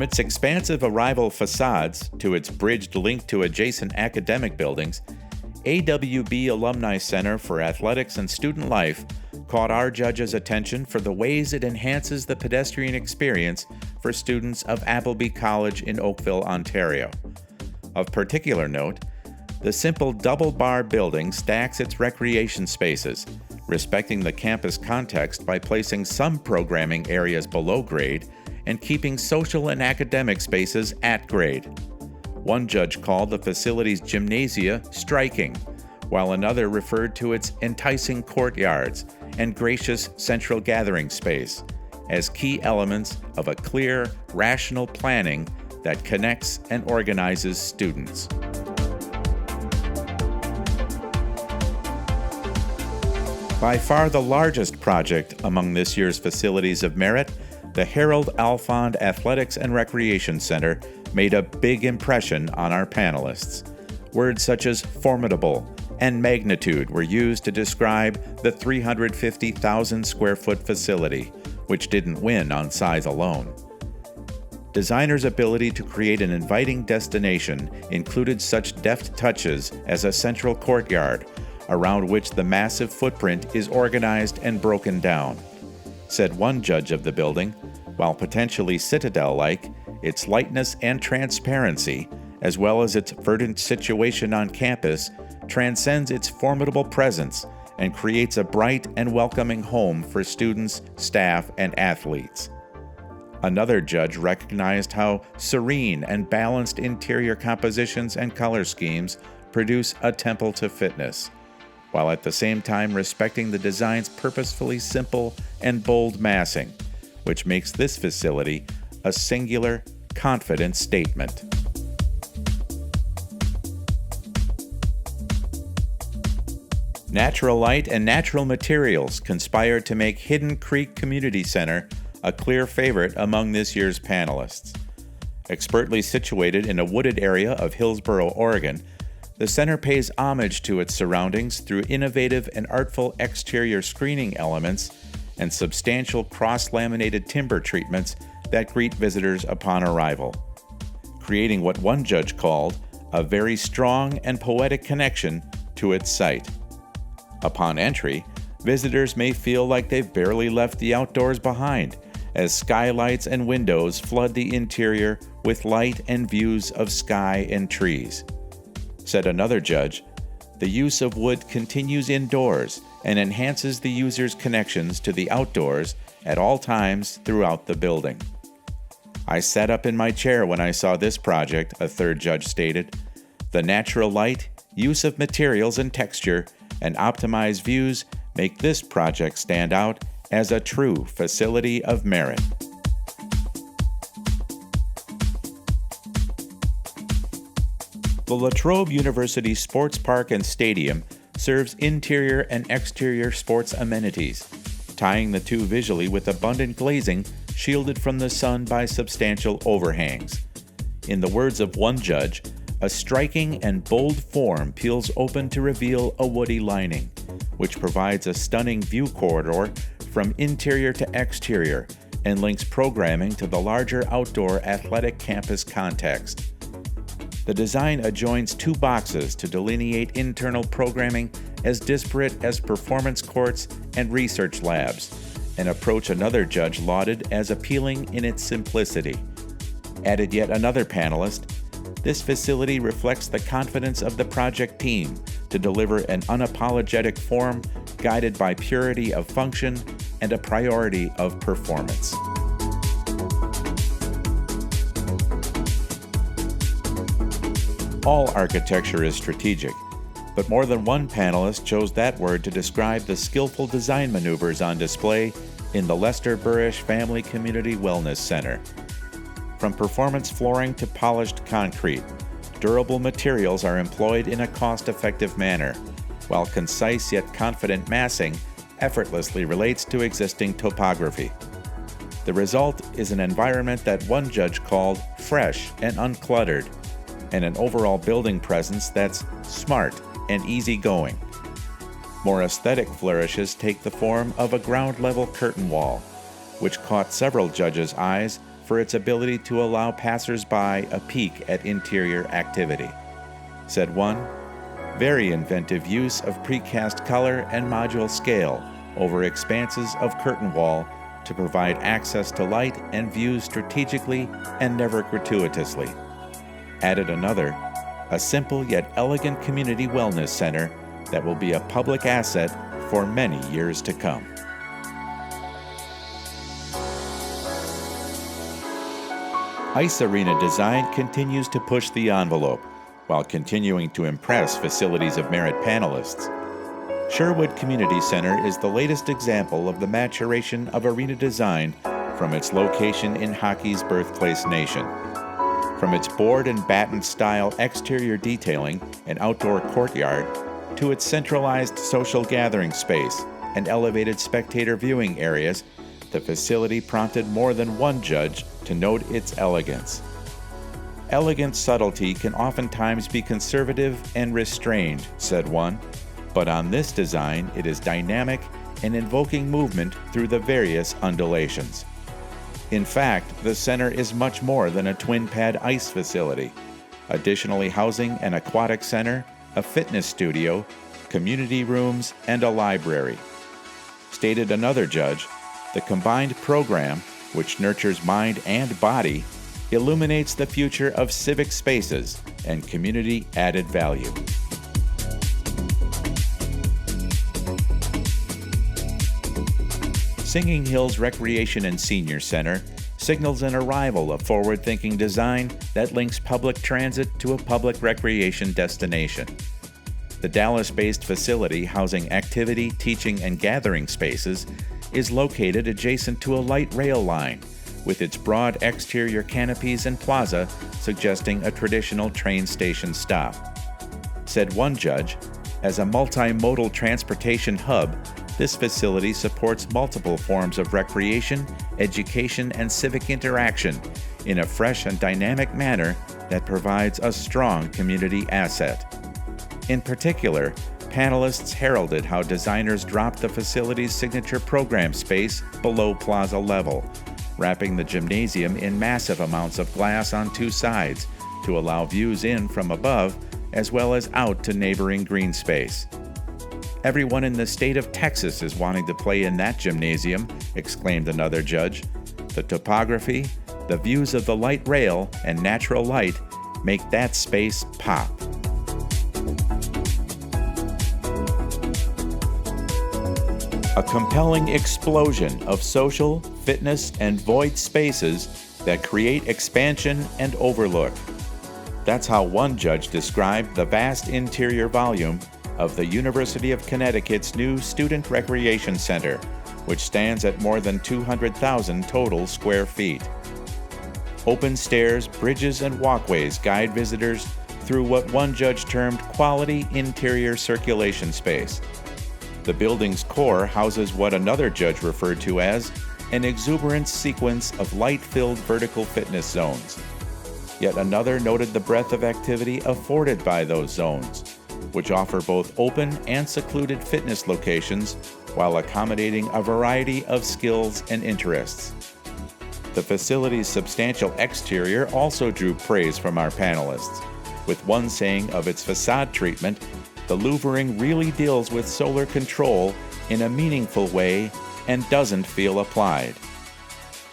From its expansive Arrival facades to its bridged link to adjacent academic buildings, AWB Alumni Center for Athletics and Student Life caught our judges' attention for the ways it enhances the pedestrian experience for students of Appleby College in Oakville, Ontario. Of particular note, the simple double-bar building stacks its recreation spaces, respecting the campus context by placing some programming areas below grade and keeping social and academic spaces at grade. One judge called the facility's gymnasia striking, while another referred to its enticing courtyards and gracious central gathering space as key elements of a clear, rational planning that connects and organizes students. By far the largest project among this year's facilities of merit, the Harold Alfond Athletics and Recreation Center made a big impression on our panelists. Words such as formidable and magnitude were used to describe the 350,000 square foot facility, which didn't win on size alone. Designers' ability to create an inviting destination included such deft touches as a central courtyard, around which the massive footprint is organized and broken down. Said one judge of the building, while potentially citadel-like, its lightness and transparency, as well as its verdant situation on campus, transcends its formidable presence and creates a bright and welcoming home for students, staff, and athletes. Another judge recognized how serene and balanced interior compositions and color schemes produce a temple to fitness, while at the same time respecting the design's purposefully simple and bold massing, which makes this facility a singular, confident statement. Natural light and natural materials conspired to make Hidden Creek Community Center a clear favorite among this year's panelists. Expertly situated in a wooded area of Hillsboro, Oregon, the center pays homage to its surroundings through innovative and artful exterior screening elements and substantial cross-laminated timber treatments that greet visitors upon arrival, creating what one judge called a very strong and poetic connection to its site. Upon entry, visitors may feel like they've barely left the outdoors behind, as skylights and windows flood the interior with light and views of sky and trees. Said another judge, the use of wood continues indoors and enhances the user's connections to the outdoors at all times throughout the building. I sat up in my chair when I saw this project, a third judge stated. The natural light, use of materials and texture, and optimized views make this project stand out as a true facility of merit. The Latrobe University Sports Park and Stadium serves interior and exterior sports amenities, tying the two visually with abundant glazing shielded from the sun by substantial overhangs. In the words of one judge, a striking and bold form peels open to reveal a woody lining, which provides a stunning view corridor from interior to exterior and links programming to the larger outdoor athletic campus context. The design adjoins two boxes to delineate internal programming as disparate as performance courts and research labs, an approach another judge lauded as appealing in its simplicity. Added yet another panelist, this facility reflects the confidence of the project team to deliver an unapologetic form guided by purity of function and a priority of performance. All architecture is strategic, but more than one panelist chose that word to describe the skillful design maneuvers on display in the Lester Burish Family Community Wellness Center. From performance flooring to polished concrete, durable materials are employed in a cost-effective manner, while concise yet confident massing effortlessly relates to existing topography. The result is an environment that one judge called fresh and uncluttered, and an overall building presence that's smart and easygoing. More aesthetic flourishes take the form of a ground-level curtain wall, which caught several judges' eyes for its ability to allow passers-by a peek at interior activity. Said one, very inventive use of precast color and module scale over expanses of curtain wall to provide access to light and views strategically and never gratuitously. Added another, a simple yet elegant community wellness center that will be a public asset for many years to come. Ice arena design continues to push the envelope while continuing to impress Facilities of Merit panelists. Sherwood Community Center is the latest example of the maturation of arena design from its location in hockey's birthplace nation. From its board and batten style exterior detailing and outdoor courtyard to its centralized social gathering space and elevated spectator viewing areas, the facility prompted more than one judge to note its elegance. Elegant subtlety can oftentimes be conservative and restrained, said one, but on this design it is dynamic and invoking movement through the various undulations. In fact, the center is much more than a twin-pad ice facility, additionally housing an aquatic center, a fitness studio, community rooms, and a library. Stated another judge, the combined program, which nurtures mind and body, illuminates the future of civic spaces and community added value. Singing Hills Recreation and Senior Center signals an arrival of forward-thinking design that links public transit to a public recreation destination. The Dallas-based facility housing activity, teaching, and gathering spaces is located adjacent to a light rail line, with its broad exterior canopies and plaza suggesting a traditional train station stop. Said one judge, as a multimodal transportation hub, this facility supports multiple forms of recreation, education, and civic interaction in a fresh and dynamic manner that provides a strong community asset. In particular, panelists heralded how designers dropped the facility's signature program space below plaza level, wrapping the gymnasium in massive amounts of glass on two sides to allow views in from above as well as out to neighboring green space. "Everyone in the state of Texas is wanting to play in that gymnasium," exclaimed another judge. "The topography, the views of the light rail, and natural light make that space pop." A compelling explosion of social, fitness, and void spaces that create expansion and overlook. That's how one judge described the vast interior volume of the University of Connecticut's new Student Recreation Center, which stands at more than 200,000 total square feet. Open stairs, bridges, and walkways guide visitors through what one judge termed quality interior circulation space. The building's core houses what another judge referred to as an exuberant sequence of light-filled vertical fitness zones. Yet another noted the breadth of activity afforded by those zones, which offer both open and secluded fitness locations while accommodating a variety of skills and interests. The facility's substantial exterior also drew praise from our panelists, with one saying of its facade treatment, "The louvering really deals with solar control in a meaningful way and doesn't feel applied."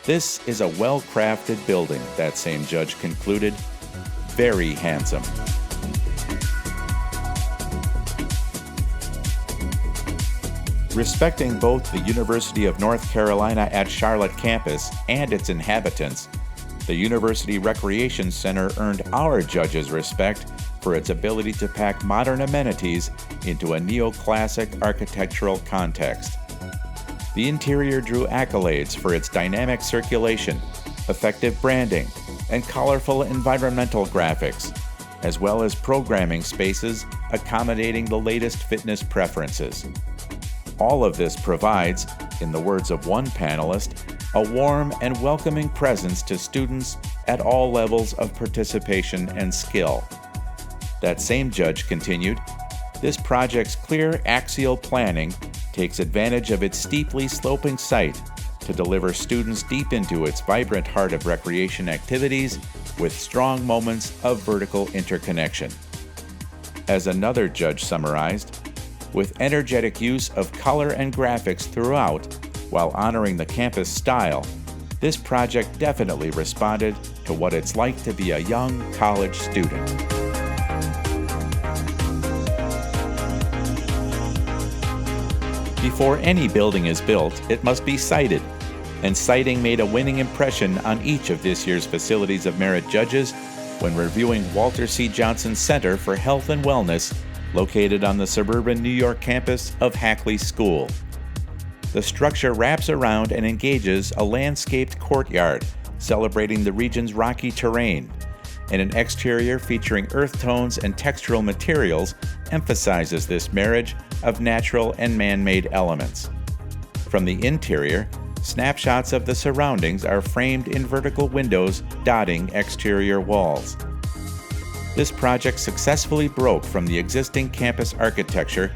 This is a well-crafted building, that same judge concluded. Very handsome. Respecting both the University of North Carolina at Charlotte campus and its inhabitants, the University Recreation Center earned our judges' respect for its ability to pack modern amenities into a neoclassic architectural context. The interior drew accolades for its dynamic circulation, effective branding, and colorful environmental graphics, as well as programming spaces accommodating the latest fitness preferences. All of this provides, in the words of one panelist, a warm and welcoming presence to students at all levels of participation and skill. That same judge continued, "This project's clear axial planning takes advantage of its steeply sloping site to to deliver students deep into its vibrant heart of recreation activities with strong moments of vertical interconnection. As another judge summarized, with energetic use of color and graphics throughout, while honoring the campus style, this project definitely responded to what it's like to be a young college student. Before any building is built, it must be sited, and siting made a winning impression on each of this year's Facilities of Merit judges when reviewing Walter C. Johnson Center for Health and Wellness, located on the suburban New York campus of Hackley School. The structure wraps around and engages a landscaped courtyard celebrating the region's rocky terrain, and an exterior featuring earth tones and textural materials emphasizes this marriage of natural and man-made elements. From the interior, snapshots of the surroundings are framed in vertical windows dotting exterior walls. This project successfully broke from the existing campus architecture,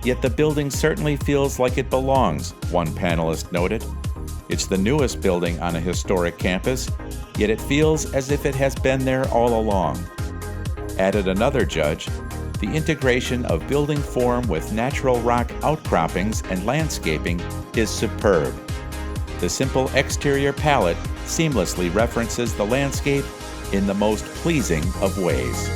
yet the building certainly feels like it belongs, one panelist noted. It's the newest building on a historic campus, yet it feels as if it has been there all along. Added another judge, the integration of building form with natural rock outcroppings and landscaping is superb. The simple exterior palette seamlessly references the landscape in the most pleasing of ways.